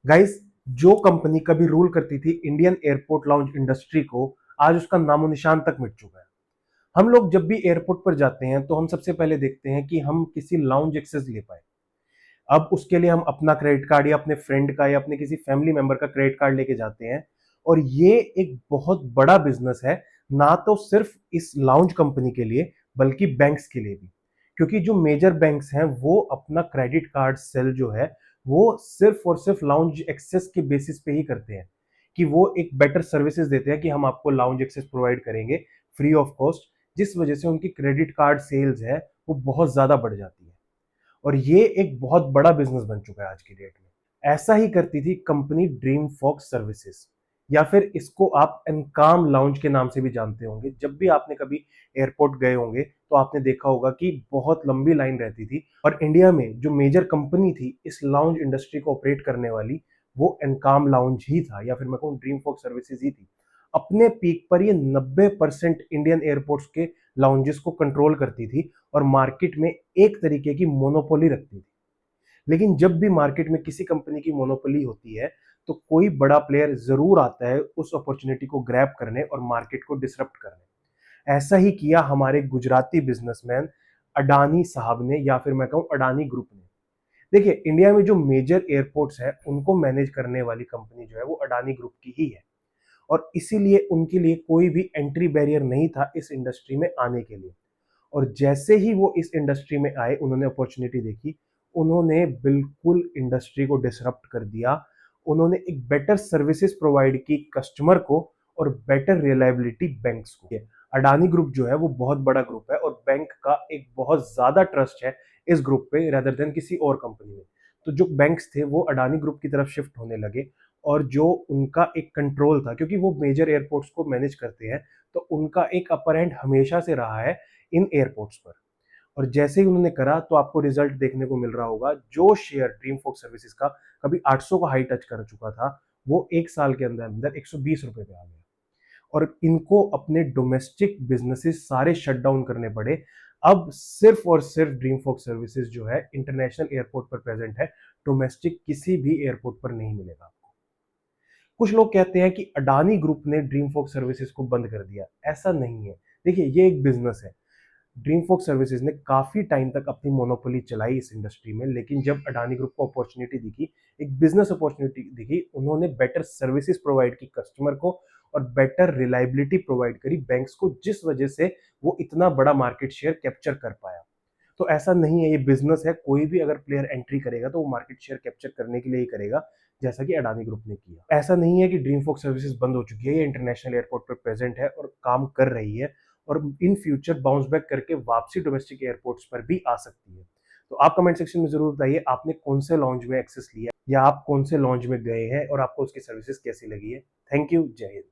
Guys, जो company कभी rule करती थी इंडियन एयरपोर्ट लाउंज इंडस्ट्री को, आज उसका नामो निशान तक मिट चुका है। हम लोग जब भी एयरपोर्ट पर जाते हैं तो हम सबसे पहले देखते हैं कि हम किसी लाउंज एक्सेस ले पाए। अब उसके लिए हम अपना क्रेडिट कार्ड या अपने फ्रेंड का या अपने किसी फैमिली मेंबर का क्रेडिट कार्ड लेके जाते हैं। और ये एक बहुत बड़ा बिजनेस है, ना तो सिर्फ इस लाउंज कंपनी के लिए बल्कि बैंक्स के लिए भी। क्योंकि जो मेजर बैंक्स हैं वो अपना क्रेडिट कार्ड सेल जो है वो सिर्फ और सिर्फ लाउंज एक्सेस के बेसिस पे ही करते हैं, कि वो एक बेटर सर्विसेज देते हैं कि हम आपको लाउंज एक्सेस प्रोवाइड करेंगे फ्री ऑफ कॉस्ट, जिस वजह से उनकी क्रेडिट कार्ड सेल्स है वो बहुत ज्यादा बढ़ जाती है। और ये एक बहुत बड़ा बिजनेस बन चुका है आज की डेट में। ऐसा ही करती थी कंपनी ड्रीम फॉक्स सर्विसेज, या फिर इसको आप एनकाम लाउंज के नाम से भी जानते होंगे। जब भी आपने कभी एयरपोर्ट गए होंगे तो आपने देखा होगा कि बहुत लंबी लाइन रहती थी, और इंडिया में जो मेजर कंपनी थी इस लाउंज इंडस्ट्री को ऑपरेट करने वाली, वो एनकाम लाउंज ही था, या फिर मैं कहूँ ड्रीम फॉक्स सर्विसेज ही थी। अपने पीक पर ये 90% इंडियन एयरपोर्ट्स के लाउंजेस को कंट्रोल करती थी और मार्केट में एक तरीके की मोनोपोली रखती थी। लेकिन जब भी मार्केट में किसी कंपनी की मोनोपोली होती है तो कोई बड़ा प्लेयर जरूर आता है उस अपॉर्चुनिटी को ग्रैब करने और मार्केट को डिसरप्ट करने। ऐसा ही किया हमारे गुजराती बिजनेसमैन अडानी साहब ने, या फिर मैं कहूं अडानी ग्रुप ने। देखिए, इंडिया में जो मेजर एयरपोर्ट्स है उनको मैनेज करने वाली कंपनी जो है वो अडानी ग्रुप की ही है। और इसीलिए उनके लिए कोई भी एंट्री बैरियर नहीं था इस इंडस्ट्री में आने के लिए। और जैसे ही वो इस इंडस्ट्री में आए, उन्होंने अपॉर्चुनिटी देखी, उन्होंने बिल्कुल इंडस्ट्री को डिसरप्ट कर दिया। उन्होंने एक बेटर सर्विसेज प्रोवाइड की कस्टमर को और बेटर रिलायबिलिटी बैंक्स को। अडानी ग्रुप जो है वो बहुत बड़ा ग्रुप है और बैंक का एक बहुत ज्यादा ट्रस्ट है इस ग्रुप पे रेदर देन किसी और कंपनी में। तो जो बैंक्स थे वो अडानी ग्रुप की तरफ शिफ्ट होने लगे। और जो उनका एक कंट्रोल था, क्योंकि वो मेजर एयरपोर्ट्स को मैनेज करते हैं, तो उनका एक अपर हैंड हमेशा से रहा है इन एयरपोर्ट्स पर। और जैसे ही उन्होंने करा तो आपको रिजल्ट देखने को मिल रहा होगा। जो शेयर ड्रीम फॉक्स सर्विसेज का कभी 800 का हाई टच कर चुका था, वो एक साल के अंदर अंदर 120 रुपए पे आ गया। और इनको अपने डोमेस्टिक बिजनेसेस सारे शट डाउन करने पड़े। अब सिर्फ और सिर्फ ड्रीम फॉक्स सर्विसेज जो है इंटरनेशनल एयरपोर्ट पर प्रेजेंट है, डोमेस्टिक किसी भी एयरपोर्ट पर नहीं मिलेगा आपको। कुछ लोग कहते हैं कि अडानी ग्रुप ने ड्रीम फॉक्स सर्विसेज को बंद कर दिया। ऐसा नहीं है। देखिए, ये एक बिजनेस है। ड्रीम फॉक्स सर्विसेज ने काफी टाइम तक अपनी मोनोपोली चलाई इस इंडस्ट्री में, लेकिन जब अडानी ग्रुप को अपॉर्चुनिटी दिखी, एक बिजनेस अपॉर्चुनिटी दिखी, उन्होंने बेटर सर्विसेज प्रोवाइड की कस्टमर को और बेटर रिलायबिलिटी प्रोवाइड करी बैंक्स को, जिस वजह से वो इतना बड़ा मार्केट शेयर कैप्चर कर पाया। तो ऐसा नहीं है, ये बिजनेस है। कोई भी अगर प्लेयर एंट्री करेगा तो वो मार्केट शेयर कैप्चर करने के लिए ही करेगा, जैसा कि अडानी ग्रुप ने किया। ऐसा नहीं है कि ड्रीम फॉक्स सर्विसेज बंद हो चुकी है। ये इंटरनेशनल एयरपोर्ट पर प्रेजेंट है और काम कर रही है, और इन फ्यूचर बाउंस बैक करके वापसी डोमेस्टिक एयरपोर्ट्स पर भी आ सकती है। तो आप कमेंट सेक्शन में जरूर बताइए आपने कौन से लॉन्च में एक्सेस लिया, या आप कौन से लॉन्च में गए हैं और आपको उसकी सर्विसेज कैसी लगी है। Thank you. जय हिंद।